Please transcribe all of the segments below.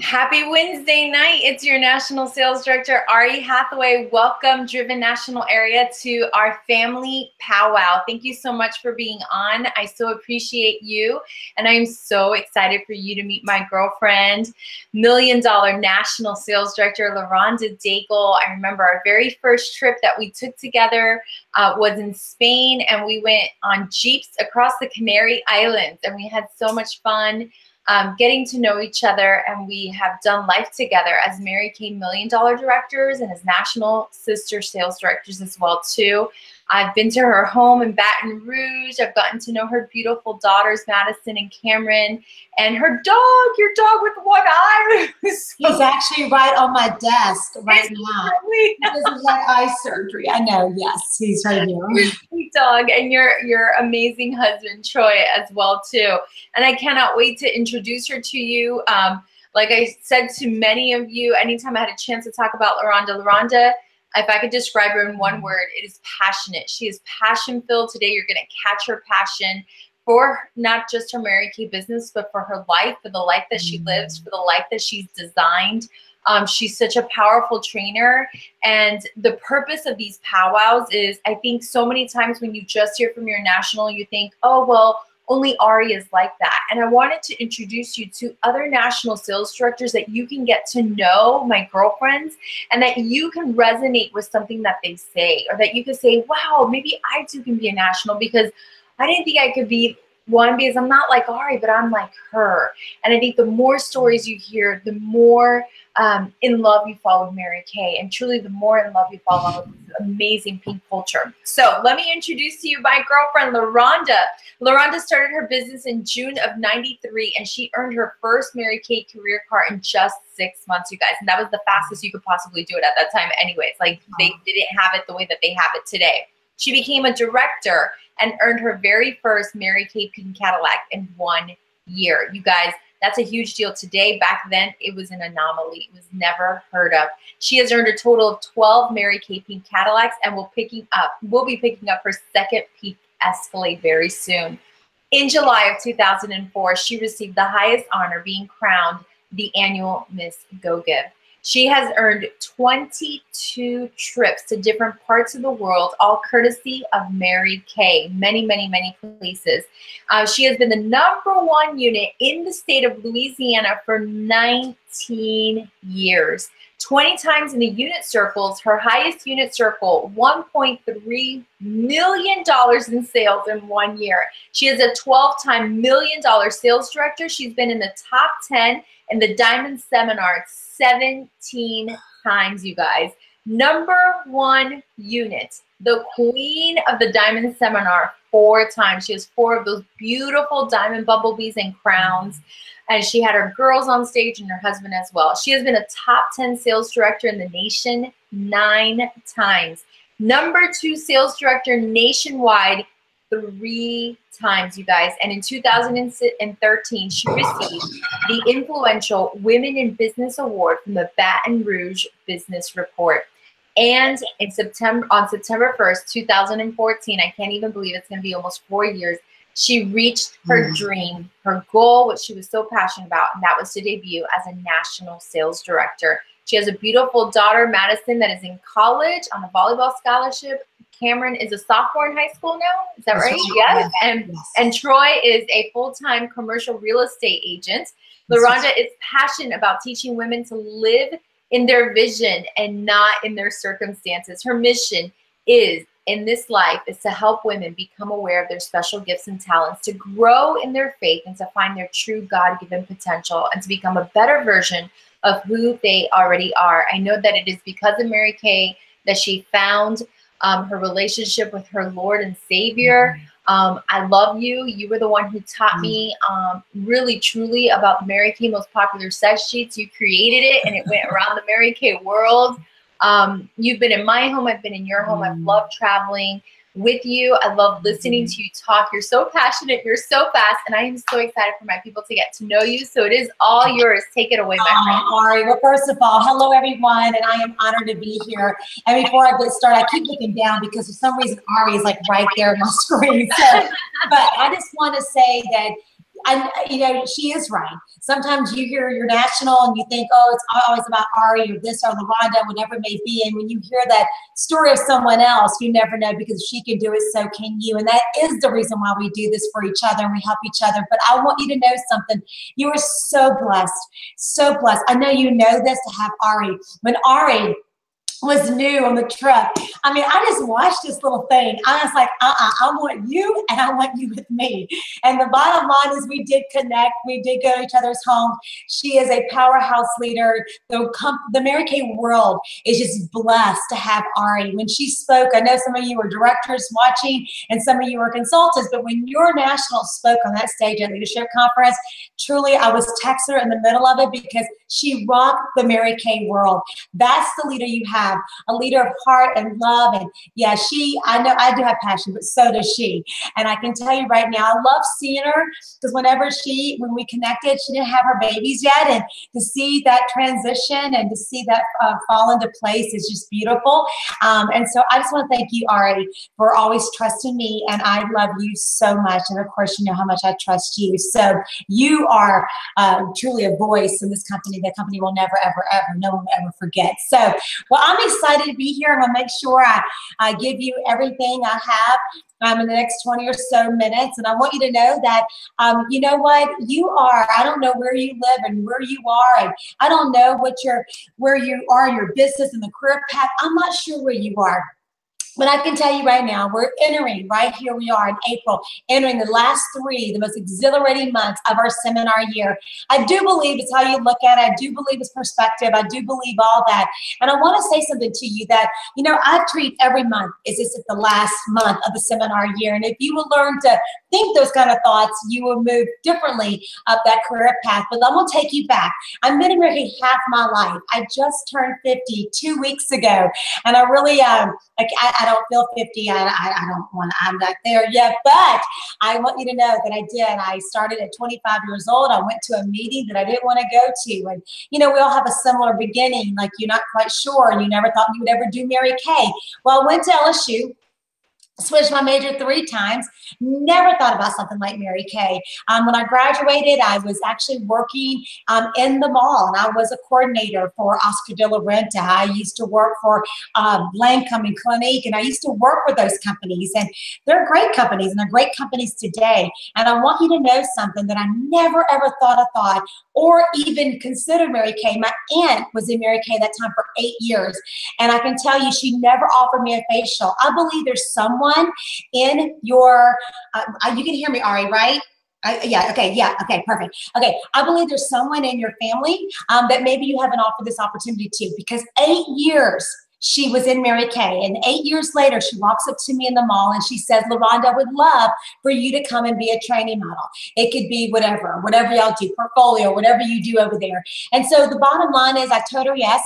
Happy Wednesday night. It's your National Sales Director, Auri Hatheway. Welcome, Driven National Area, to our family powwow. Thank you so much for being on. I so appreciate you. And I'm so excited for you to meet my girlfriend, $1 Million National Sales Director, LaRonda Daigle. I remember our very first trip that we took together was in Spain, and we went on Jeeps across the Canary Islands, and we had so much fun. Getting to know each other, and we have done life together as Mary Kay $1 Million directors and as national sister sales directors as well too. I've been to her home in Baton Rouge. I've gotten to know her beautiful daughters, Madison and Cameron, and her dog, your dog with one eye. He's actually right on my desk right now. This is that eye surgery. I know, yes, he's right here. Sweet dog, and your amazing husband, Troy, as well too. And I cannot wait to introduce her to you. Like I said to many of you, anytime I had a chance to talk about LaRonda, if I could describe her in one word, it is passionate. She is passion-filled. Today you're going to catch her passion for not just her Mary Kay business, but for her life, for the life that she lives, for the life that she's designed. She's such a powerful trainer. And the purpose of these powwows is, I think so many times when you just hear from your national, you think, oh, well, only Auri is like that. And I wanted to introduce you to other national sales directors that you can get to know, my girlfriends, and that you can resonate with something that they say, or that you could say, wow, maybe I too can be a national, because I didn't think I could be one, because I'm not like Auri, but I'm like her. And I think the more stories you hear, the more in love you fall with Mary Kay, and truly the more in love you fall with this amazing pink culture. So let me introduce to you my girlfriend, LaRonda. LaRonda started her business in June of '93, and she earned her first Mary Kay career card in just 6 months, you guys. And that was the fastest you could possibly do it at that time anyways. Like, they didn't have it the way that they have it today. She became a director and earned her very first Mary Kay pink Cadillac in 1 year. You guys, that's a huge deal today. Back then, it was an anomaly. It was never heard of. She has earned a total of 12 Mary Kay pink Cadillacs, and will be picking up her second pink Escalade very soon. In July of 2004, she received the highest honor, being crowned the annual Miss Go Give. She has earned 22 trips to different parts of the world, all courtesy of Mary Kay. Many, many, many places. She has been the #1 unit in the state of Louisiana for 19 years. 20 times in the unit circles. Her highest unit circle, $1.3 million in sales in 1 year. She is a 12-time $1 million sales director. She's been in the top 10 in the Diamond Seminar 17 times, you guys. #1 unit, the queen of the Diamond Seminar, 4 times. She has 4 of those beautiful diamond bumblebees and crowns. And she had her girls on stage and her husband as well. She has been a top 10 sales director in the nation 9 times. #2 sales director nationwide 3 times, you guys. And in 2013, she received the influential Women in Business Award from the Baton Rouge Business Report. And on September 1st, 2014, I can't even believe it's going to be almost 4 years, she reached her dream, her goal, what she was so passionate about, and that was to debut as a national sales director. She has a beautiful daughter, Madison, that is in college on a volleyball scholarship. Cameron is a sophomore in high school now. Is that right? Yes. And Troy is a full-time commercial real estate agent. LaRonda is passionate about teaching women to live in their vision and not in their circumstances. Her mission in this life is to help women become aware of their special gifts and talents, to grow in their faith, and to find their true God-given potential, and to become a better version of who they already are. I know that it is because of Mary Kay that she found her relationship with her Lord and Savior. I love you. You were the one who taught me really, truly about the Mary Kay most popular sex sheets. You created it, and it went around the Mary Kay world. You've been in my home. I've been in your home. I've loved traveling with you. I love listening to you talk. You're so passionate. You're so fast. And I am so excited for my people to get to know you. So it is all yours. Take it away, my friend. Auri, well, first of all, hello, everyone. And I am honored to be here. And before I get started, I keep looking down because for some reason, Auri is like right there on my screen. So, but I just want to say that you know, she is right. Sometimes you hear your national and you think, oh, it's always about Auri or this or LaRonda, whatever it may be. And when you hear that story of someone else, you never know, because if she can do it, so can you. And that is the reason why we do this for each other and we help each other. But I want you to know something. You are so blessed, so blessed. I know you know this, to have Auri. When Auri was new on the trip, I mean, I just watched this little thing. I was like, I want you and I want you with me. And the bottom line is we did connect. We did go to each other's homes. She is a powerhouse leader. The Mary Kay world is just blessed to have Auri. When she spoke, I know some of you were directors watching and some of you were consultants, but when your national spoke on that stage at Leadership Conference, truly I was texting her in the middle of it because she rocked the Mary Kay world. That's the leader you have. A leader of heart and love. And yeah, I know I do have passion, but so does she. And I can tell you right now, I love seeing her, because when we connected, she didn't have her babies yet. And to see that transition and to see that fall into place is just beautiful. And so I just want to thank you, Auri, for always trusting me. And I love you so much. And of course, you know how much I trust you. So you are truly a voice in this company. The company will never, ever, ever, no one will ever forget. So, well, I'm excited to be here. I'm going to make sure I give you everything I have in the next 20 or so minutes. And I want you to know that, you know what, I don't know where you live and where you are. And I don't know where you are in your business and the career path. I'm not sure where you are. But I can tell you right now, we're entering, right here we are in April, entering the last the most exhilarating months of our seminar year. I do believe it's how you look at it. I do believe it's perspective. I do believe all that. And I want to say something to you that, you know, I treat every month as if it's the last month of the seminar year. And if you will learn to think those kind of thoughts, you will move differently up that career path. But I'm going to take you back. I've been in Mary Kay half my life. I just turned 50 2 weeks ago. And I really, I don't feel 50. I'm not there yet, but I want you to know that I did. I started at 25 years old. I went to a meeting that I didn't want to go to. And, you know, we all have a similar beginning. Like, you're not quite sure and you never thought you would ever do Mary Kay. Well, I went to LSU. Switched my major 3 times, never thought about something like Mary Kay. When I graduated, I was actually working in the mall, and I was a coordinator for Oscar de la Renta. I used to work for Lancome Clinique, and I used to work with those companies, and they're great companies, and they're great companies today. And I want you to know something that I never, ever thought a thought or even considered Mary Kay. My aunt was in Mary Kay that time for 8 years, and I can tell you she never offered me a facial. I believe there's someone in your, you can hear me, Auri, right? Okay, perfect. Okay, I believe there's someone in your family that maybe you haven't offered this opportunity to, because 8 years she was in Mary Kay, and 8 years later, she walks up to me in the mall and she says, LaRonda, I would love for you to come and be a training model. It could be whatever y'all do, portfolio, whatever you do over there. And so the bottom line is I told her yes.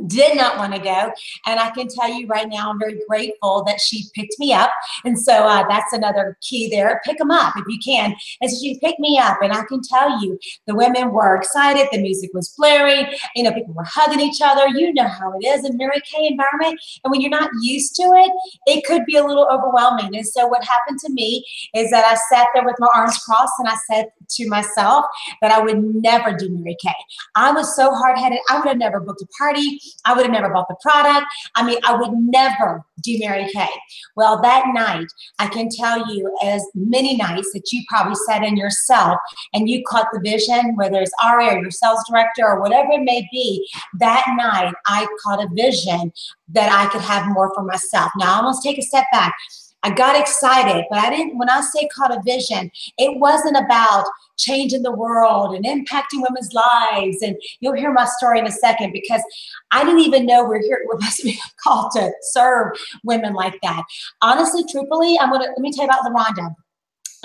Did not want to go. And I can tell you right now, I'm very grateful that she picked me up. And so that's another key there. Pick them up if you can. And so she picked me up, and I can tell you the women were excited. The music was blaring. You know, people were hugging each other. You know how it is in Mary Kay environment. And when you're not used to it, it could be a little overwhelming. And so what happened to me is that I sat there with my arms crossed, and I said to myself that I would never do Mary Kay. I was so hard-headed. I would have never booked a party. I would have never bought the product. I mean, I would never do Mary Kay. Well, that night, I can tell you, as many nights that you probably sat in yourself and you caught the vision, whether it's Auri or your sales director or whatever it may be, that night I caught a vision that I could have more for myself. Now, I'm going to take a step back. I got excited, but I didn't, when I say caught a vision, it wasn't about changing the world and impacting women's lives. And you'll hear my story in a second, because I didn't even know we're called to serve women like that. Honestly, truthfully, let me tell you about LaRonda.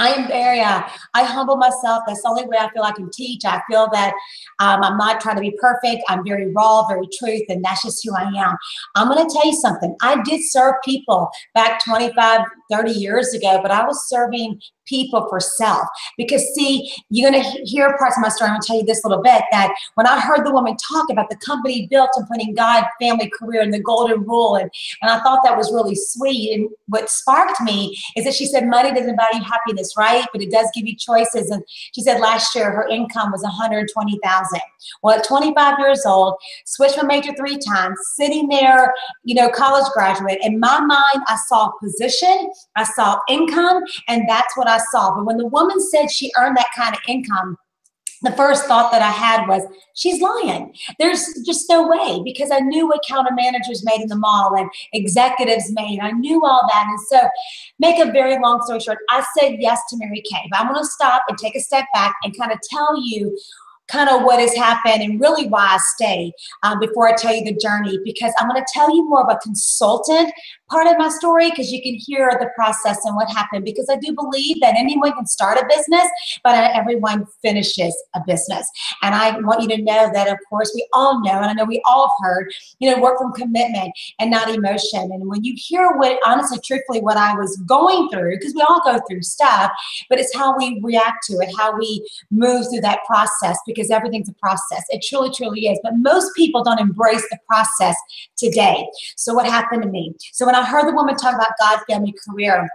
I am very, I humble myself. That's the only way I feel I can teach. I feel that I'm not trying to be perfect. I'm very raw, very truth, and that's just who I am. I'm going to tell you something. I did serve people back 25, 30 years ago, but I was serving people for self. Because see, you're going to hear parts of my story. I'm going to tell you this little bit, that when I heard the woman talk about the company built and putting God, family, career, and the golden rule, and I thought that was really sweet. And what sparked me is that she said, money doesn't buy you happiness, right? But it does give you choices. And she said last year her income was $120,000. Well, at 25 years old, switched my major 3 times, sitting there, you know, college graduate. In my mind, I saw position, I saw income, and that's what I saw. But when the woman said she earned that kind of income, the first thought that I had was, she's lying. There's just no way, because I knew what counter managers made in the mall and executives made. I knew all that. And so, make a very long story short, I said yes to Mary Kay. But I'm going to stop and take a step back and kind of tell you kind of what has happened and really why I stay before I tell you the journey, because I'm going to tell you more of a consultant part of my story, because you can hear the process and what happened, because I do believe that anyone can start a business, but not everyone finishes a business. And I want you to know that, of course, we all know, and I know we all have heard, you know, work from commitment and not emotion. And when you hear what, honestly, truthfully, what I was going through, because we all go through stuff, but it's how we react to it, how we move through that process, because everything's a process. It truly, truly is. But most people don't embrace the process today. So what happened to me? So when I heard the woman talk about God, family, career,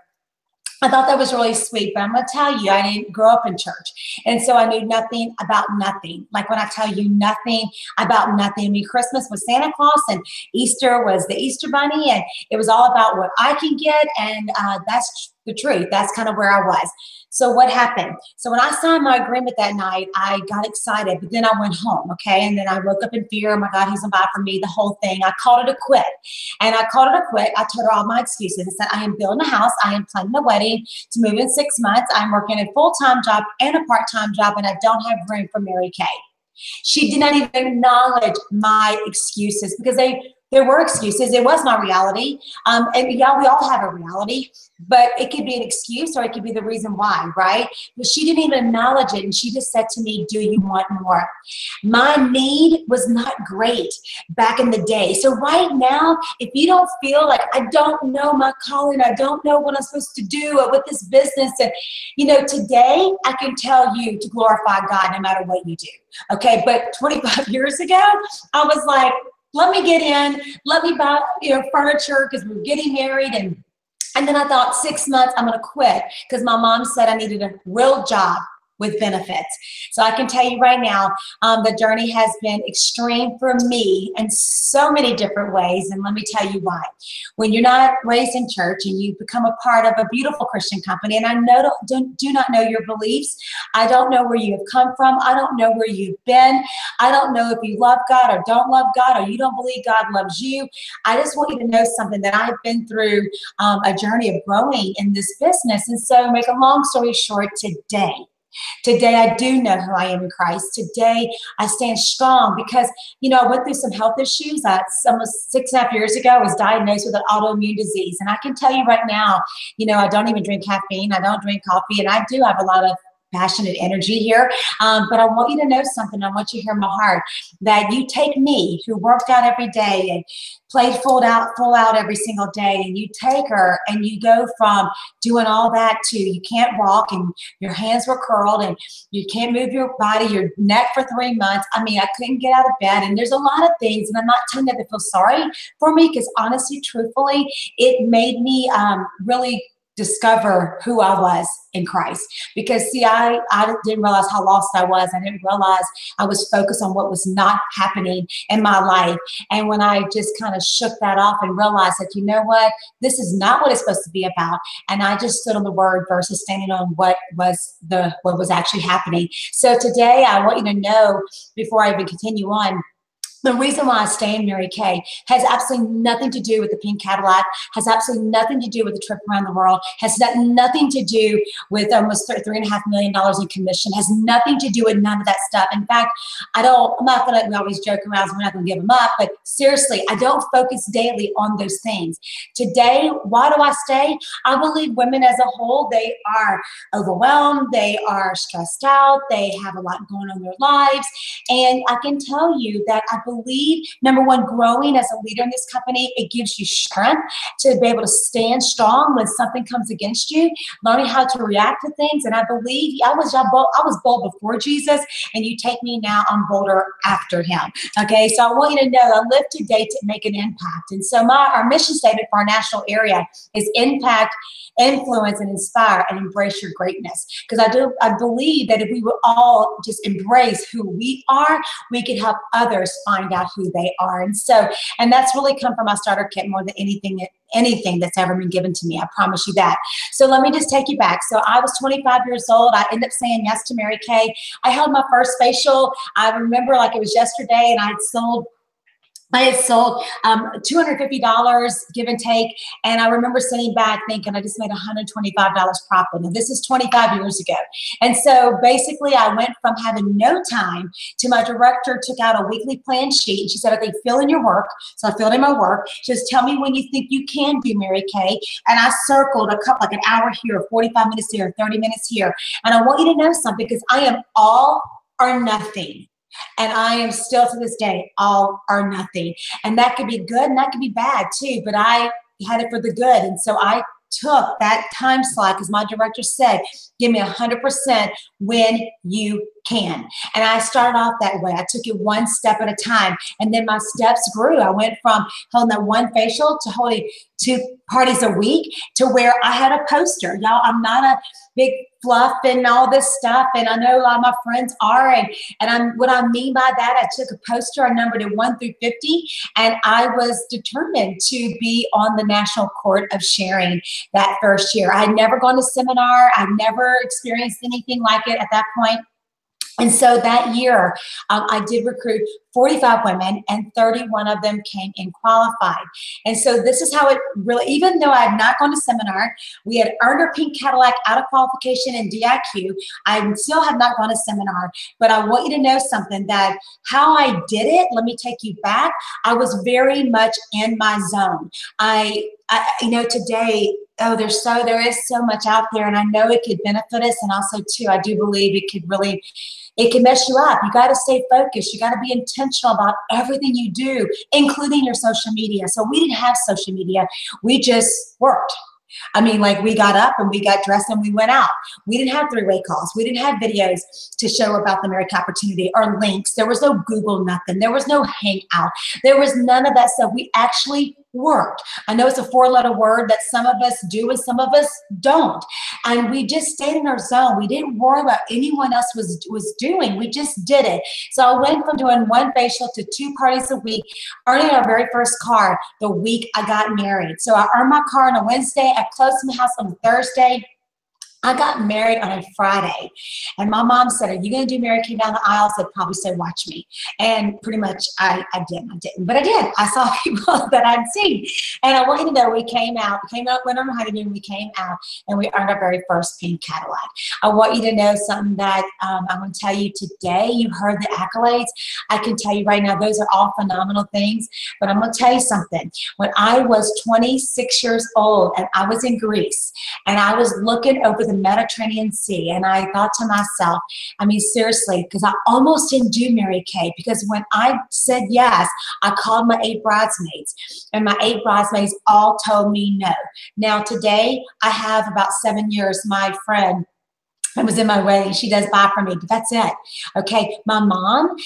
I thought that was really sweet, but I'm going to tell you, I didn't grow up in church. And so I knew nothing about nothing. Like when I tell you nothing about nothing, I mean, Christmas was Santa Claus and Easter was the Easter Bunny. And it was all about what I can get. And that's the truth. That's kind of where I was. So what happened? So when I signed my agreement that night, I got excited, but then I went home, okay? And then I woke up in fear. Oh my God, he's gonna buy for me, the whole thing. I called it a quit. And I called it a quit. I told her all my excuses. I said, I am building a house. I am planning a wedding to move in 6 months. I'm working a full-time job and a part-time job, and I don't have room for Mary Kay. She did not even acknowledge my excuses, because there were excuses. It was my reality. And yeah, we all have a reality, but it could be an excuse or it could be the reason why, right? But she didn't even acknowledge it. And she just said to me, do you want more? My need was not great back in the day. So right now, if you don't feel like, I don't know my calling, I don't know what I'm supposed to do with this business. And, you know, today I can tell you to glorify God no matter what you do. Okay. But 25 years ago, I was like, let me get in, let me buy, you know, furniture, because we're getting married. And then I thought 6 months, I'm going to quit, because my mom said I needed a real job with benefits. So I can tell you right now, the journey has been extreme for me in so many different ways. And let me tell you why. When you're not raised in church and you become a part of a beautiful Christian company, and I do not know your beliefs. I don't know where you have come from. I don't know where you've been. I don't know if you love God or don't love God, or you don't believe God loves you. I just want you to know something, that I've been through a journey of growing in this business. And so, make a long story short, Today, I do know who I am in Christ. Today, I stand strong because, you know, I went through some health issues. Almost 6.5 years ago, I was diagnosed with an autoimmune disease. And I can tell you right now, you know, I don't even drink caffeine. I don't drink coffee. And I do have a lot of passionate energy here. But I want you to know something. I want you to hear my heart, that you take me, who worked out every day and played full out every single day, and you take her and you go from doing all that to you can't walk and your hands were curled and you can't move your body, your neck for 3 months. I mean, I couldn't get out of bed, and there's a lot of things, and I'm not telling you to feel sorry for me, because honestly, truthfully, it made me really discover who I was in Christ. Because see, I didn't realize how lost I was. I didn't realize I was focused on what was not happening in my life. And when I just kind of shook that off and realized that, you know what, this is not what it's supposed to be about. And I just stood on the word versus standing on what was actually happening. So today I want you to know, before I even continue on, the reason why I stay in Mary Kay has absolutely nothing to do with the pink Cadillac, has absolutely nothing to do with the trip around the world, has nothing to do with almost $3.5 million in commission, has nothing to do with none of that stuff. In fact, we always joke around, so we're not going to give them up, but seriously, I don't focus daily on those things. Today, why do I stay? I believe women as a whole, they are overwhelmed, they are stressed out, they have a lot going on in their lives, and I can tell you that I believe believe, number one, growing as a leader in this company, it gives you strength to be able to stand strong when something comes against you, learning how to react to things. And I believe I was bold before Jesus, and you take me now, I'm bolder after him. Okay, so I want you to know that I live today to make an impact. And so our mission statement for our national area is impact, influence, and inspire, and embrace your greatness. Because I believe that if we would all just embrace who we are, we could help others find out who they are. And that's really come from my starter kit more than anything that's ever been given to me. I promise you that. So let me just take you back. So I was 25 years old. I ended up saying yes to Mary Kay. I held my first facial. I remember like it was yesterday, and I had sold $250 give and take. And I remember sitting back thinking, I just made $125 profit. Now this is 25 years ago. And so basically I went from having no time to my director took out a weekly plan sheet. And she said, okay, fill in your work. So I filled in my work. She says, tell me when you think you can do Mary Kay. And I circled like an hour here, 45 minutes here, 30 minutes here. And I want you to know something, because I am all or nothing. And I am still to this day all or nothing. And that could be good and that could be bad too, but I had it for the good. And so I took that time slot, because my director said, give me 100% when you can. And I started off that way. I took it one step at a time. And then my steps grew. I went from holding that one facial to holding 2 parties a week to where I had a poster. Y'all, I'm not a big fluff and all this stuff. And I know a lot of my friends are. And what I mean by that, I took a poster, I numbered it 1 through 50. And I was determined to be on the National Court of Sharing that first year. I had never gone to seminar. I'd never experienced anything like it at that point. And so that year, I did recruit 45 women, and 31 of them came in qualified. And so this is how it really, even though I had not gone to seminar, we had earned our pink Cadillac out of qualification in DIQ. I still have not gone to seminar, but I want you to know something, that how I did it, let me take you back. I was very much in my zone. You know, today, there is so much out there, and I know it could benefit us. And also too, I do believe it can mess you up. You got to stay focused. You got to be intentional about everything you do, including your social media. So we didn't have social media. We just worked. I mean, like, we got up and we got dressed and we went out. We didn't have three-way calls. We didn't have videos to show about the Mary Kay opportunity or links. There was no Google nothing. There was no Hangout. There was none of that stuff. We actually worked. I know it's a 4-letter word that some of us do and some of us don't. And we just stayed in our zone. We didn't worry about anyone else was doing. We just did it. So I went from doing 1 facial to 2 parties a week, earning our very first car the week I got married. So I earned my car on a Wednesday. I closed my house on a Thursday. I got married on a Friday, and my mom said, are you going to do Mary Kay down the aisle? I said, probably say, watch me. And pretty much I didn't, but I did. I saw people that I'd seen. And I want you to know, we came out, went on a honeymoon, we came out, and we earned our very first pink Cadillac. I want you to know something that I'm going to tell you today. You heard the accolades. I can tell you right now, those are all phenomenal things, but I'm going to tell you something. When I was 26 years old and I was in Greece, and I was looking over the Mediterranean Sea, and I thought to myself, I mean, seriously, because I almost didn't do Mary Kay, because when I said yes, I called my 8 bridesmaids, and my 8 bridesmaids all told me no. Now today, I have about 7 years, my friend that was in my wedding, she does buy for me, but that's it. Okay, my mom,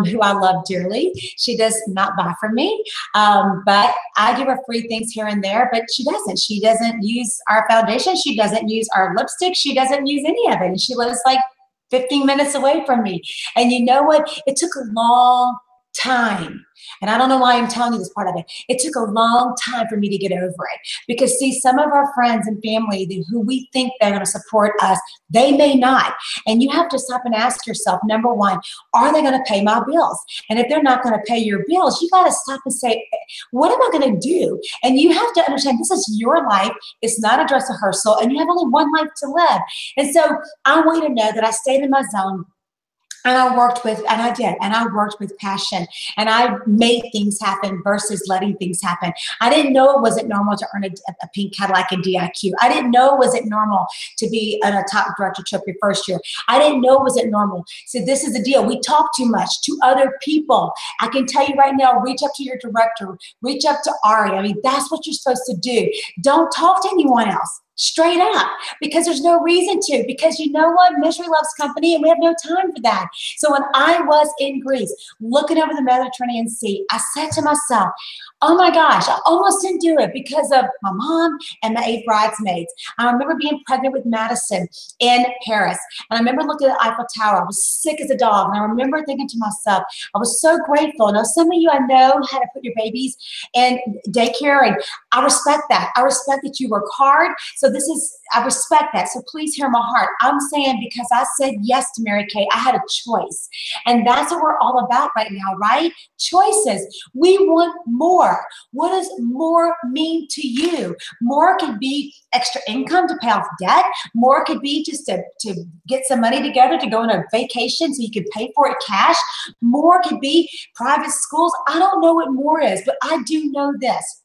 who I love dearly, she does not buy for me, but I give her free things here and there, but she doesn't. She doesn't use our foundation. She doesn't use our lipstick. She doesn't use any of it, and she lives like 15 minutes away from me. And you know what? It took a long time. And I don't know why I'm telling you this part of it. It took a long time for me to get over it. Because see, some of our friends and family who we think they're going to support us, they may not. And you have to stop and ask yourself, number one, are they going to pay my bills? And if they're not going to pay your bills, you got to stop and say, what am I going to do? And you have to understand, this is your life. It's not a dress rehearsal, and you have only one life to live. And so I want you to know that I stayed in my zone. And I worked with, and I did, and I worked with passion, and I made things happen versus letting things happen. I didn't know it wasn't normal to earn a pink Cadillac in DIQ. I didn't know it wasn't normal to be in a top directorship your first year. I didn't know it wasn't normal. So this is the deal. We talk too much to other people. I can tell you right now, reach up to your director, reach up to Auri. I mean, that's what you're supposed to do. Don't talk to anyone else. Straight up, because there's no reason to, because you know what? Misery loves company, and we have no time for that. So when I was in Greece, looking over the Mediterranean Sea, I said to myself, oh my gosh, I almost didn't do it because of my mom and my 8 bridesmaids. I remember being pregnant with Madison in Paris. And I remember looking at the Eiffel Tower. I was sick as a dog. And I remember thinking to myself, I was so grateful. Now, some of you I know how to put your babies in daycare, and I respect that. I respect that you work hard. So I respect that. So please hear my heart. I'm saying because I said yes to Mary Kay, I had a choice. And that's what we're all about right now, right? Choices. We want more. What does more mean to you? More could be extra income to pay off debt. More could be just to get some money together to go on a vacation so you can pay for it cash. More could be private schools. I don't know what more is, but I do know this,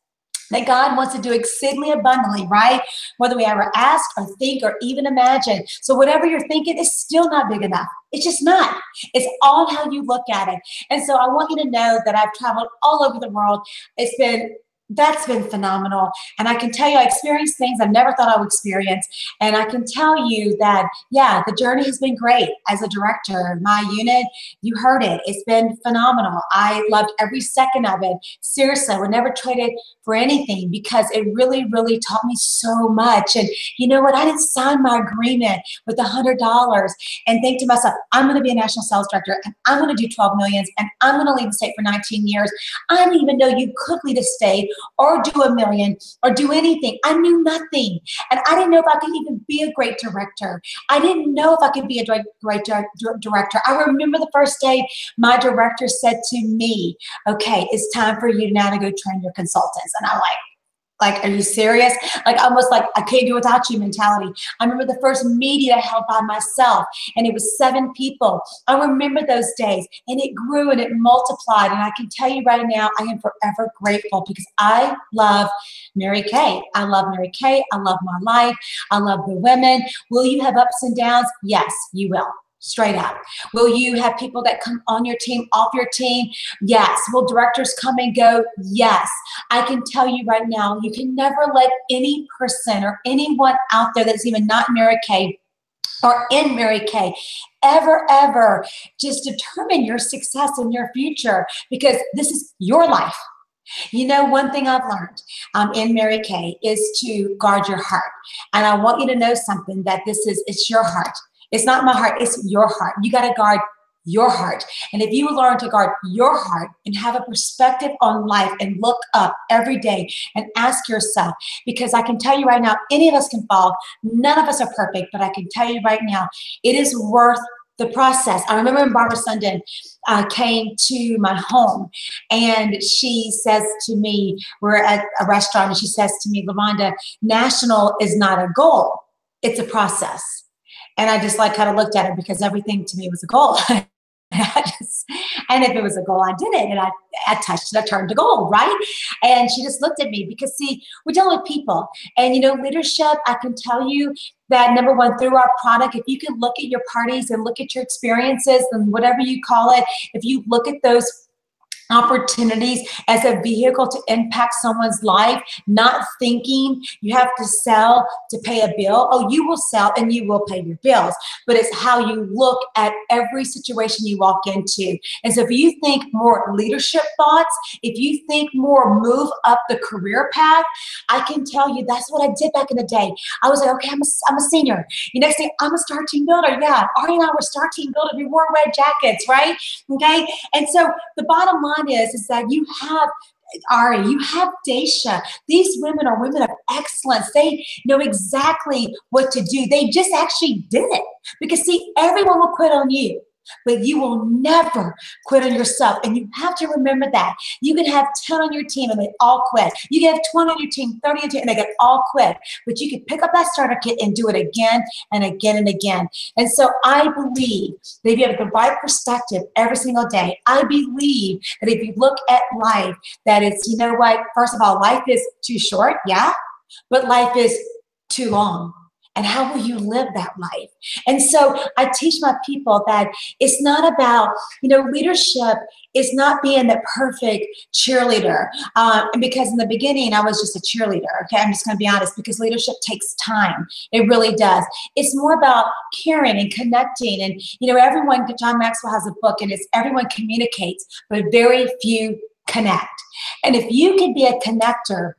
that God wants to do exceedingly abundantly, right? Whether we ever ask or think or even imagine. So whatever you're thinking is still not big enough. It's just not. It's all how you look at it. And so I want you to know that I've traveled all over the world. That's been phenomenal. And I can tell you, I experienced things I never thought I would experience. And I can tell you that, yeah, the journey has been great. As a director, my unit, you heard it. It's been phenomenal. I loved every second of it. Seriously, I would never trade it for anything because it really, really taught me so much. And you know what? I didn't sign my agreement with $100 and think to myself, I'm going to be a national sales director and I'm going to do 12 millions and I'm going to lead the state for 19 years. I didn't even know you could lead a state or do $1 million or do anything. I knew nothing. And I didn't know if I could even be a great director. I didn't know if I could be a great director. I remember the first day my director said to me, okay, it's time for you now to go train your consultants. And I'm like, are you serious? Like, almost like I can't do without you mentality. I remember the first meeting I held by myself, and it was 7 people. I remember those days, and it grew and it multiplied. And I can tell you right now, I am forever grateful because I love Mary Kay. I love Mary Kay. I love my life. I love the women. Will you have ups and downs? Yes, you will. Straight up. Will you have people that come on your team, off your team? Yes. Will directors come and go? Yes. I can tell you right now, you can never let any person or anyone out there that's even not Mary Kay or in Mary Kay ever just determine your success in your future, because this is your life. You know, one thing I've learned in Mary Kay is to guard your heart. And I want you to know something, that it's your heart. It's not my heart, it's your heart. You got to guard your heart. And if you learn to guard your heart and have a perspective on life and look up every day and ask yourself, because I can tell you right now, any of us can fall. None of us are perfect, but I can tell you right now, it is worth the process. I remember when Barbara Sundin came to my home, and she says to me, we're at a restaurant, and she says to me, LaRonda, national is not a goal, it's a process. And I just kind of looked at her, because everything to me was a goal. And if it was a goal, I did it. And I touched it, I turned to gold, right? And she just looked at me, because see, we're dealing with people. And you know, leadership, I can tell you that, number one, through our product, if you can look at your parties and look at your experiences and whatever you call it, if you look at those opportunities as a vehicle to impact someone's life, not thinking you have to sell to pay a bill. Oh, you will sell and you will pay your bills, but it's how you look at every situation you walk into. And so if you think more leadership thoughts, if you think more move up the career path, I can tell you that's what I did back in the day. I was like, okay, I'm a senior. The next thing, I'm a star team builder. Yeah, Auri and I were star team builders. We wore red jackets, right? Okay. And so the bottom line is that you have Auri, you have Daisha. These women are women of excellence. They know exactly what to do. They just actually did it. Because see, everyone will quit on you. but you will never quit on yourself. And you have to remember that. You can have 10 on your team and they all quit. You can have 20 on your team, 30 on your team, and they can all quit. But you can pick up that starter kit and do it again and again and again. And so I believe that if you have the right perspective every single day, I believe that if you look at life, that it's, you know what, first of all, life is too short, yeah, but life is too long. And how will you live that life? And so I teach my people that it's not about, leadership is not being the perfect cheerleader. And because in the beginning, I was just a cheerleader. Okay, I'm just going to be honest, because leadership takes time. It really does. It's more about caring and connecting. And, everyone, John Maxwell has a book, and it's everyone communicates, but very few connect. And if you can be a connector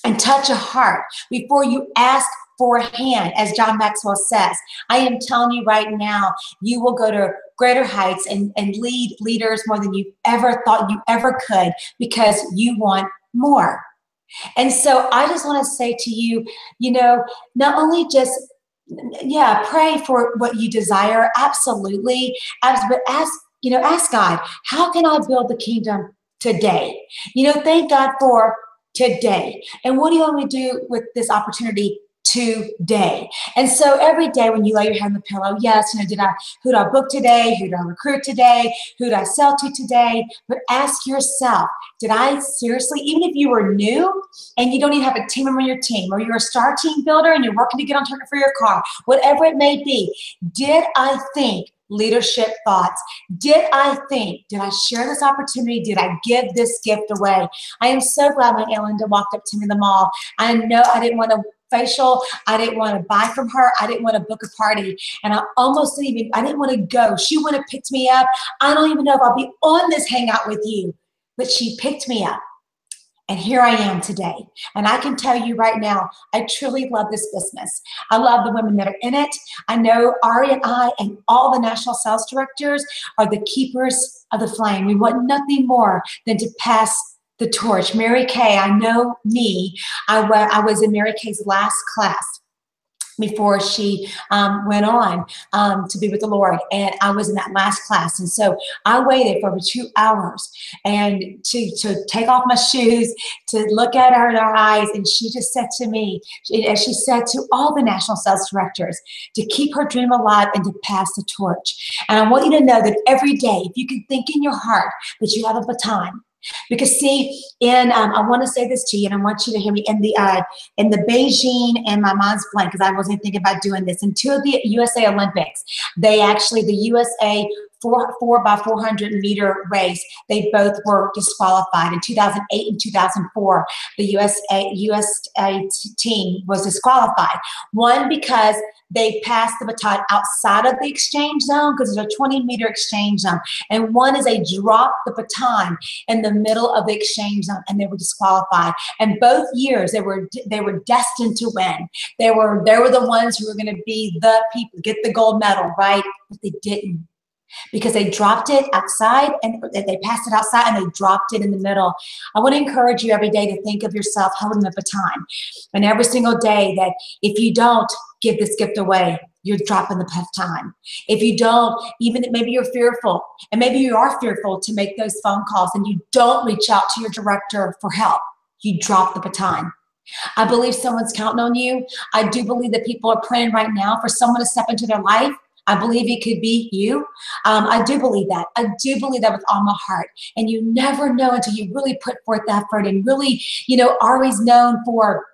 and touch a heart before you ask for a hand, as John Maxwell says, I am telling you right now, you will go to greater heights and lead leaders more than you ever thought you ever could, because you want more. And so I just want to say to you, not only just, pray for what you desire, absolutely, but ask God, how can I build the kingdom today? Thank God for today. And what do you want me to do with this opportunity today? And so every day when you lay your head on the pillow, yes, who did I book today? Who did I recruit today? Who did I sell to today? But ask yourself, did I seriously, even if you were new and you don't even have a team member on your team, or you're a star team builder and you're working to get on target for your car, whatever it may be, did I think leadership thoughts? Did I share this opportunity? Did I give this gift away? I am so glad my Aunt Linda walked up to me in the mall. I know I didn't want to facial. I didn't want to buy from her. I didn't want to book a party. And I didn't want to go. She went and picked me up. I don't even know if I'll be on this hangout with you, but she picked me up. And here I am today. And I can tell you right now, I truly love this business. I love the women that are in it. I know Auri and I and all the national sales directors are the keepers of the flame. We want nothing more than to pass the torch. Mary Kay, I know me. I was in Mary Kay's last class before she went on to be with the Lord. And I was in that last class. And so I waited for over 2 hours and to take off my shoes, to look at her in her eyes. And she just said to me, as she said to all the national sales directors, to keep her dream alive and to pass the torch. And I want you to know that every day, if you can think in your heart that you have a baton. Because see, I want to say this to you, and I want you to hear me, in the Beijing, and my mind's blank because I wasn't thinking about doing this, in 2 of the USA Olympics, the USA 4x400 meter race, they both were disqualified. In 2008 and 2004, the USA team was disqualified. One, because they passed the baton outside of the exchange zone, because there's a 20-meter exchange zone. And one is they dropped the baton in the middle of the exchange zone, and they were disqualified. And both years, they were destined to win. They were the ones who were going to be the people, get the gold medal, right? But they didn't. Because they dropped it outside, and they passed it outside, and they dropped it in the middle. I want to encourage you every day to think of yourself holding the baton. And every single day, that if you don't give this gift away, you're dropping the baton. If you don't, even maybe you're fearful, and maybe you are fearful to make those phone calls, and you don't reach out to your director for help, you drop the baton. I believe someone's counting on you. I do believe that people are praying right now for someone to step into their life. I believe it could be you. I do believe that. I do believe that with all my heart. And you never know until you really put forth the effort. And really, Auri's known for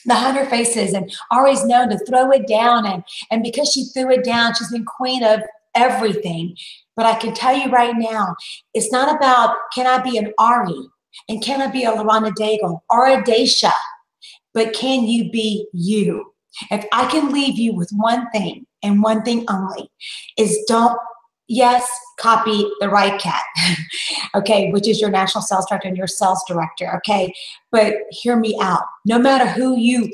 the 100 faces, and Auri's known to throw it down. And because she threw it down, she's been queen of everything. But I can tell you right now, it's not about, can I be an Auri? And can I be a LaRonda Daigle or a Daisha? But can you be you? If I can leave you with one thing, and one thing only, is don't, copy the right cat, okay, which is your national sales director and your sales director, okay? But hear me out. No matter who you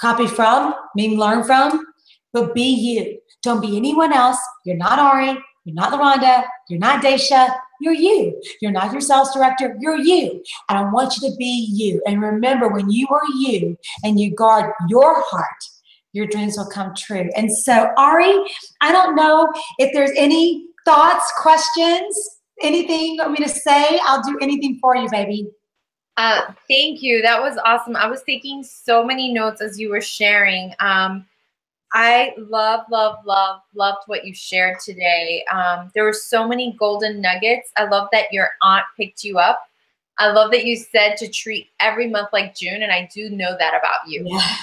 copy from, learn from, but be you. Don't be anyone else. You're not Auri. You're not LaRonda. You're not Daisha. You're you. You're not your sales director. You're you. And I want you to be you. And remember, when you are you and you guard your heart, your dreams will come true. And so, Auri, I don't know if there's any thoughts, questions, anything you want me to say? I'll do anything for you, baby. Thank you. That was awesome. I was taking so many notes as you were sharing. I loved what you shared today. There were so many golden nuggets. I love that your aunt picked you up. I love that you said to treat every month like June, and I do know that about you. Yeah.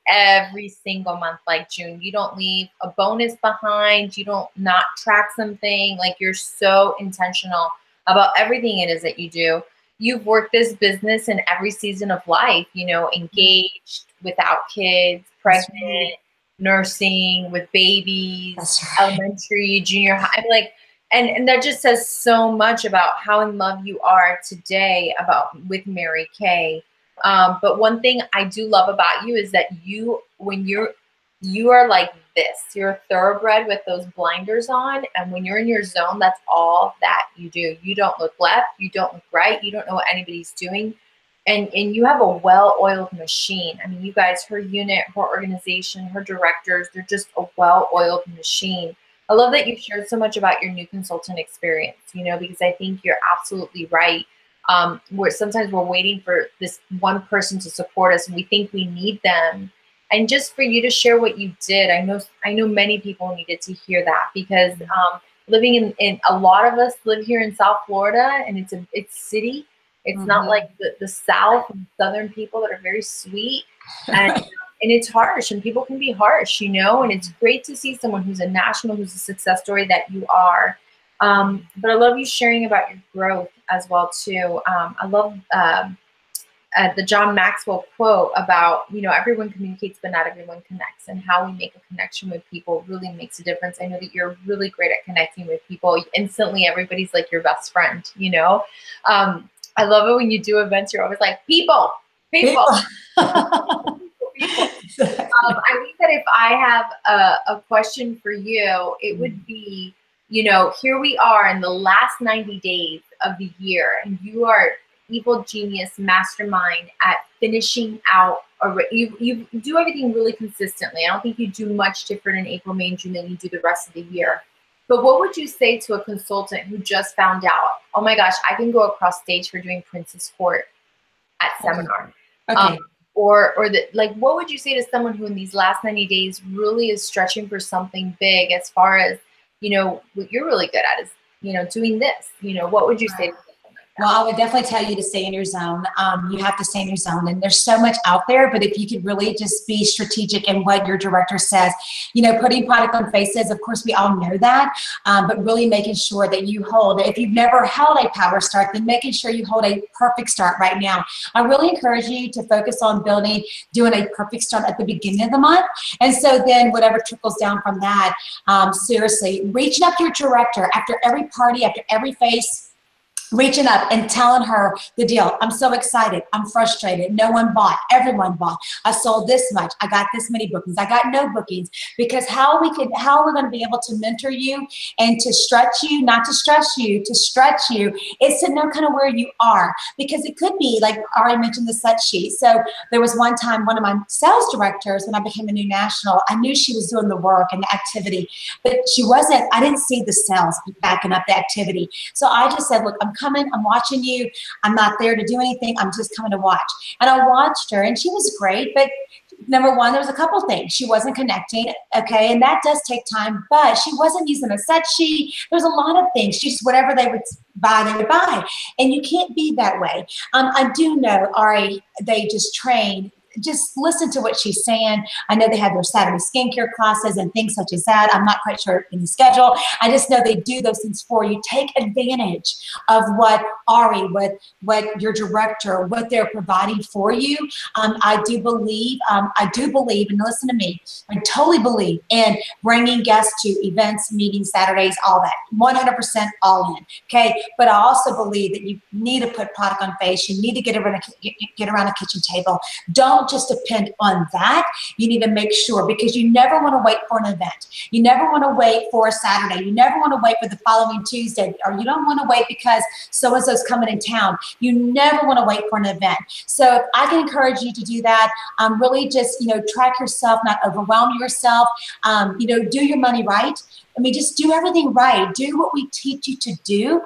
Every single month like June. You don't leave a bonus behind. You don't not track something. Like, you're so intentional about everything it is that you do. You've worked this business in every season of life, you know, engaged, without kids, pregnant, nursing, with babies, elementary, junior high. I'm like, and that just says so much about how in love you are today with Mary Kay. But one thing I do love about you is that you are like this. You're a thoroughbred with those blinders on, and when you're in your zone, that's all that you do. You don't look left, you don't look right, you don't know what anybody's doing. And you have a well-oiled machine. I mean, you guys, her unit, her organization, her directors, they're just a well-oiled machine. I love that you shared so much about your new consultant experience, you know, because I think you're absolutely right. Sometimes we're waiting for this one person to support us, and we think we need them. And just for you to share what you did, I know many people needed to hear that, because living in a lot of us live here in South Florida, and it's city. It's not like the South and Southern people that are very sweet, and it's harsh, and people can be harsh, you know. And it's great to see someone who's a national, who's a success story that you are. But I love you sharing about your growth as well too. I love the John Maxwell quote about, you know, everyone communicates, but not everyone connects, and how we make a connection with people really makes a difference. I know that you're really great at connecting with people. Instantly, everybody's like your best friend, you know. I love it when you do events, you're always like, people. I think that if I have a question for you, it would be, you know, here we are in the last 90 days of the year, and you are evil genius mastermind at finishing out. You do everything really consistently. I don't think you do much different in April, May, and June than you do the rest of the year. But what would you say to a consultant who just found out, oh my gosh, I can go across stage for doing Princess Court at seminar? Okay. What would you say to someone who in these last 90 days really is stretching for something big, as far as, you know, what you're really good at is, you know, doing this, you know, what would you say to them? Well, I would definitely tell you to stay in your zone. You have to stay in your zone, and there's so much out there, but if you could really just be strategic in what your director says, you know, putting product on faces, of course, we all know that, but really making sure that you hold, if you've never held a power start, then making sure you hold a perfect start right now. I really encourage you to focus on doing a perfect start at the beginning of the month. And so then whatever trickles down from that, seriously, reaching up to your director after every party, after every face, reaching up and telling her the deal. I'm so excited. I'm frustrated. No one bought. Everyone bought. I sold this much. I got this many bookings. I got no bookings. Because how we're going to be able to mentor you and to stretch you, not to stress you, to stretch you, is to know kind of where you are. Because it could be, like I already mentioned, the set sheet. So there was one time, one of my sales directors, when I became a new national, I knew she was doing the work and the activity, but she wasn't. I didn't see the sales backing up the activity. So I just said, look, I'm coming, I'm watching you. I'm not there to do anything. I'm just coming to watch. And I watched her, and she was great. But number one, there was a couple things. She wasn't connecting, okay, and that does take time, but she wasn't using a set sheet. There's a lot of things. Just whatever they would buy, they would buy. And you can't be that way. I do know, Auri, they just train. Just listen to what she's saying. I know they have their Saturday skincare classes and things such as that. I'm not quite sure in the schedule. I just know they do those things for you. Take advantage of what Auri, what your director, what they're providing for you. I do believe, and listen to me, I totally believe in bringing guests to events, meetings, Saturdays, all that. 100% all in, okay? But I also believe that you need to put product on face. You need to get around a kitchen table. Don't just depend on that. You need to make sure, because you never want to wait for an event. You never want to wait for a Saturday. You never want to wait for the following Tuesday, or you don't want to wait because so-and-so's coming in town. You never want to wait for an event. So I can encourage you to do that. Really just, track yourself, not overwhelm yourself. Do your money right. mean, just do everything right. Do what we teach you to do.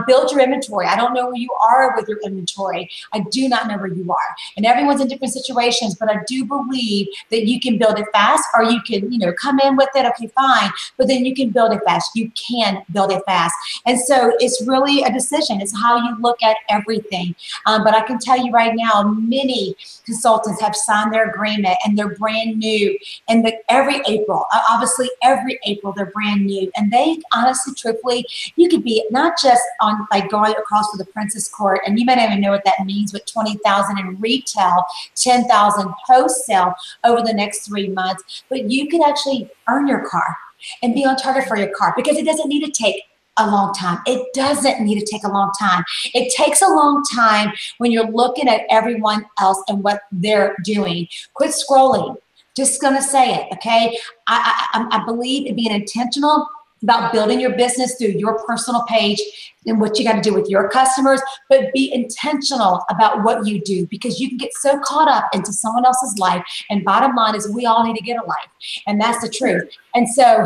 Build your inventory. I don't know where you are with your inventory. I do not know where you are. And everyone's in different situations, but I do believe that you can build it fast, or you can, come in with it. Okay, fine. But then you can build it fast. You can build it fast. And so it's really a decision. It's how you look at everything. But I can tell you right now, many consultants have signed their agreement and they're brand new. And every April, obviously every April, they're brand new. And they honestly, truthfully, you could be not just on like going across to the Princess Court, and you may not even know what that means, with 20,000 in retail, 10,000 wholesale over the next 3 months, but you could actually earn your car and be on target for your car, because it doesn't need to take a long time. It doesn't need to take a long time. It takes a long time when you're looking at everyone else and what they're doing. Quit scrolling. Just gonna say it, okay? I believe in being intentional about building your business through your personal page and what you got to do with your customers, but be intentional about what you do, because you can get so caught up into someone else's life. And bottom line is, we all need to get a life, and that's the truth. And so,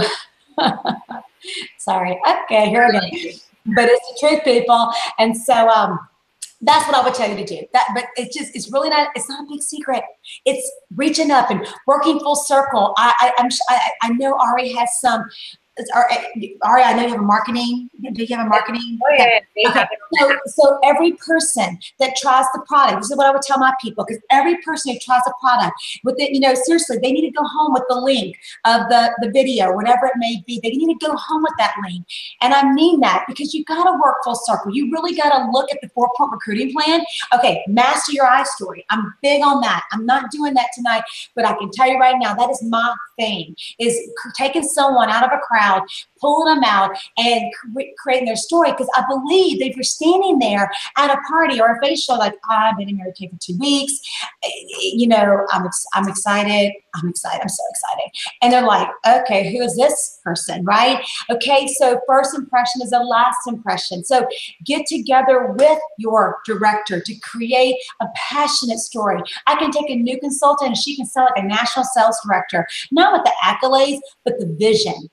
sorry, okay, here we go. But it's the truth, people. And so, that's what I would tell you to do. But it's really not. It's not a big secret. It's reaching up and working full circle. I know Auri has some. Auri, I know you have a marketing. Do you have a marketing? Oh, yeah. Okay. So every person that tries the product, this is what I would tell my people, because every person who tries a product with it, seriously, they need to go home with the link of the video, whatever it may be. They need to go home with that link. And I mean that, because you got to work full circle. You really got to look at the 4-point recruiting plan. Okay, master your I story. I'm big on that. I'm not doing that tonight, but I can tell you right now, that is my thing, is taking someone out of a crowd, pulling them out and creating their story. Because I believe that if you're standing there at a party or a facial, like, I've been in Mary Kay for 2 weeks, I'm excited. I'm excited. I'm so excited. And they're like, okay, who is this person, right? Okay, so first impression is the last impression. So get together with your director to create a passionate story. I can take a new consultant and she can sell like a national sales director, not with the accolades, but the vision.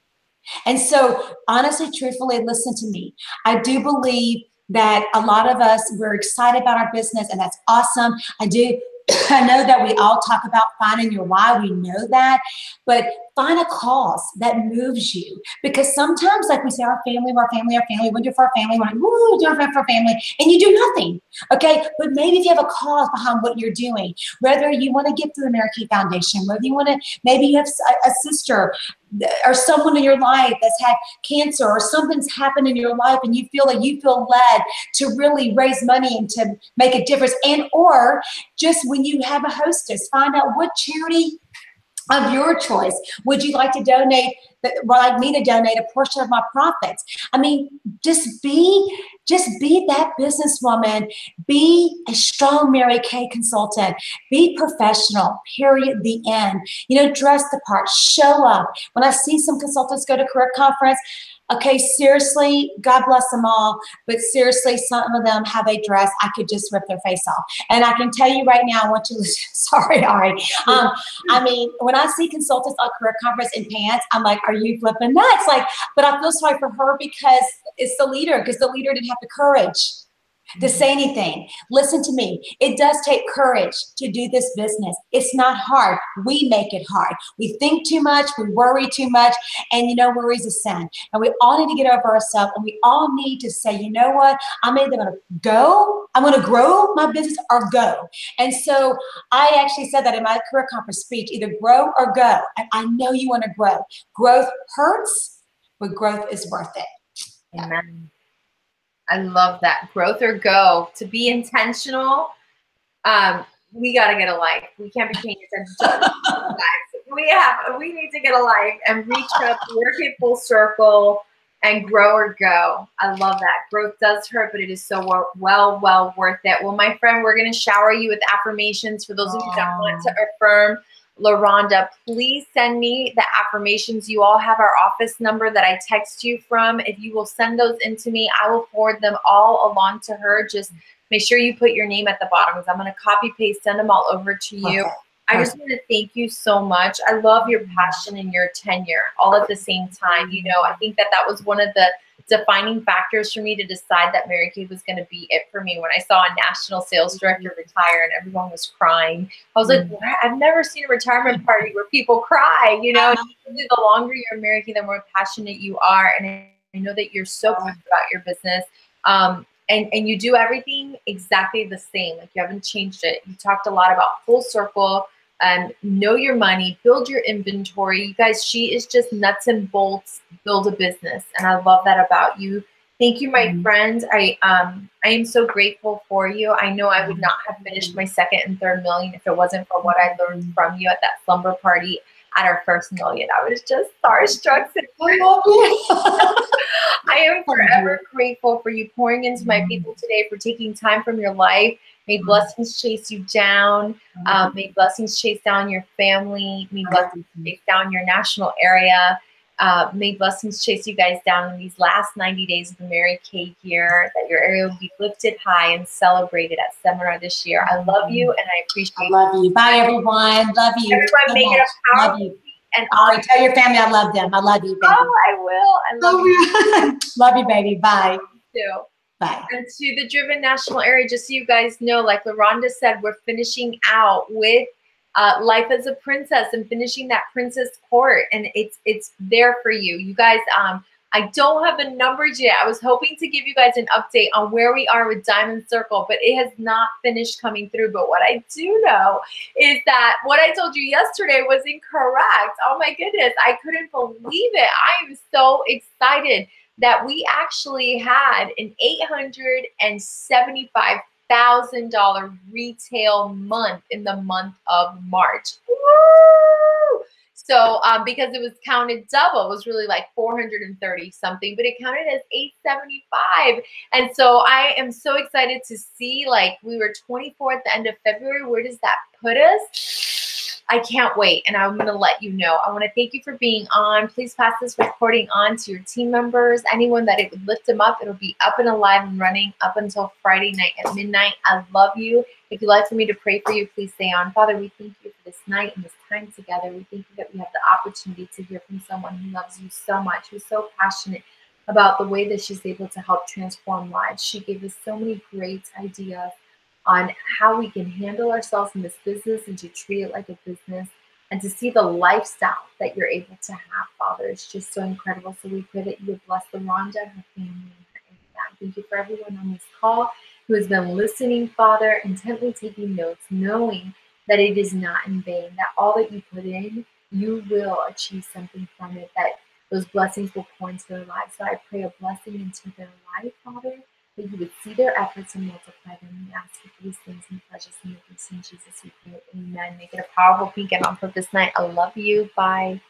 And so, honestly, truthfully, listen to me. I do believe that a lot of us, we're excited about our business, and that's awesome. I know that we all talk about finding your why. We know that, but find a cause that moves you, because sometimes, like we say, our family, we do it for our family, we're like, woo, do it for our family, and you do nothing, okay? But maybe if you have a cause behind what you're doing, whether you want to give to the Mary Kay Foundation, whether you want to, maybe you have a sister or someone in your life that's had cancer, or something's happened in your life and you feel led to really raise money and to make a difference. And or just when you have a hostess, find out what charity of your choice would you like to donate, like me to donate a portion of my profits. I mean, just be that businesswoman. Be a strong Mary Kay consultant. Be professional, period, the end. Dress the part, show up. When I see some consultants go to career conference, okay, seriously, God bless them all, but seriously, some of them have a dress, I could just rip their face off. And I can tell you right now, I want you to listen, sorry, Auri. I mean, when I see consultants on career conference in pants, I'm like, are you flipping nuts? But I feel sorry for her, because it's the leader, because the leader didn't have the courage to say anything. Listen to me. It does take courage to do this business. It's not hard. We make it hard. We think too much. We worry too much. And worry is a sin. And we all need to get over ourselves. And we all need to say, you know what? I'm either going to go, I'm going to grow my business, or go. And so I actually said that in my career conference speech, either grow or go. And I know you want to grow. Growth hurts, but growth is worth it. Yeah. Amen. I love that. Growth or go. To be intentional, we got to get a life. We can't be paying attention to our lives. We need to get a life and reach up, work it full circle, and grow or go. I love that. Growth does hurt, but it is so well worth it. Well, my friend, we're going to shower you with affirmations. For those of you that want to affirm LaRhonda, please send me the affirmations. You all have our office number that I text you from. If you will send those in to me, I will forward them all along to her. Just make sure you put your name at the bottom, because I'm going to copy paste, send them all over to you. I just want to thank you so much. I love your passion and your tenure all at the same time. You know, I think that that was one of the defining factors for me to decide that Mary Kay was going to be it for me. When I saw a national sales director retire and everyone was crying, I was like, what? I've never seen a retirement party where people cry. You know, the longer you're Mary Kay, the more passionate you are. And I know that you're so passionate about your business. And you do everything exactly the same. Like, you haven't changed it. You talked a lot about full circle. Know your money, build your inventory. You guys, she is just nuts and bolts, build a business. And I love that about you. Thank you, my friend. I am so grateful for you. I know I would not have finished my second and third million if it wasn't for what I learned from you at that slumber party at our first million. I was just starstruck. I love you. I am forever grateful for you pouring into my people today, for taking time from your life. May blessings chase you down. May blessings chase down your family. May blessings chase down your national area. May blessings chase you guys down in these last 90 days of the Mary Kay year, that your area will be lifted high and celebrated at seminar this year. I love you, and I appreciate you. I love you. Bye, everyone. Love you. Everyone, make it a powerful and Auri, tell your family I love them. I love you, baby. Oh, I will. I love you. Love you, baby. Bye. You too. Bye. And to the Driven National area, just so you guys know, like LaRonda said, we're finishing out with Life as a Princess and finishing that princess court, and it's there for you. You guys, I don't have the numbers yet. I was hoping to give you guys an update on where we are with Diamond Circle, but it has not finished coming through. But what I do know is that what I told you yesterday was incorrect. Oh my goodness, I couldn't believe it. I am so excited that we actually had an $875,000 retail month in the month of March. Woo! So because it was counted double, it was really like 430 something, but it counted as 875. And so I am so excited to see, like, we were 24 at the end of February. Where does that put us? I can't wait, and I'm going to let you know. I want to thank you for being on. Please pass this recording on to your team members, anyone that it would lift them up. It'll be up and alive and running up until Friday night at midnight. I love you. If you'd like for me to pray for you, please stay on. Father, we thank you for this night and this time together. We thank you that we have the opportunity to hear from someone who loves you so much, who's so passionate about the way that she's able to help transform lives. She gave us so many great ideas on how we can handle ourselves in this business and to treat it like a business and to see the lifestyle that you're able to have, Father. It's just so incredible. So we pray that you would bless LaRonda, her family, and her impact. Thank you for everyone on this call who has been listening, Father, intently taking notes, knowing that it is not in vain, that all that you put in, you will achieve something from it, that those blessings will pour into their lives. So I pray a blessing into their life, Father, that you would see their efforts and multiply them. We ask for these things in the precious name of Jesus, we pray. Amen. Make it a powerful weekend on purpose night. I love you. Bye.